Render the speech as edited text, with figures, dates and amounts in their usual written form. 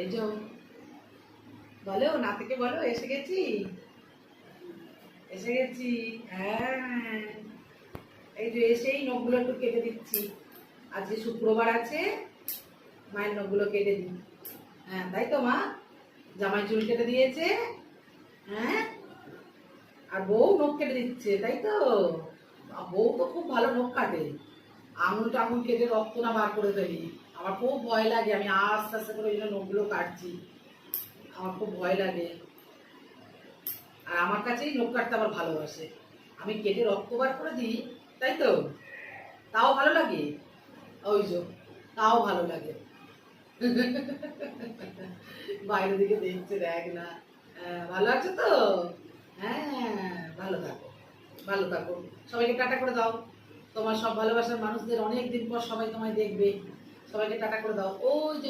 এই যে বলো না থেকে বলো এসে গেছি, এসে গেছি। হ্যাঁ, এই যে এসেই নখগুলো একটু কেটে দিচ্ছি। আজকে শুক্রবার আছে, মায়ের নখগুলো কেটে দিই। হ্যাঁ তাই তো মা, জামাই চুল কেটে দিয়েছে। হ্যাঁ, আর বউ নখ কেটে দিচ্ছে, তাই তো। বউ তো খুব ভালো নখ কাটে, আঙুল টাঙুল কেটে রক্ত না বার করে ফেলি। আমার খুব ভয় লাগে, আমি আস্তে আস্তে করে ওই জন্য নখগুলো কাটছি, আমার খুব ভয় লাগে। আর আমার কাছেই নখ কাটতে আবার ভালোবাসে, আমি কেটে রক্ত বার করে দিই, তাই তো। তাও ভালো লাগে, ওই যে, তাও ভালো লাগে। বাইরের দিকে দেখছে, দেখ না। ভালো আছে তো? হ্যাঁ, ভালো থাকো, ভালো থাকো। সবাইকে টাটা করে দাও, তোমার সব ভালোবাসার মানুষদের অনেক দিন পর সবাই তোমায় দেখবে। সবাইকে টাটা করে দাও। ওই যে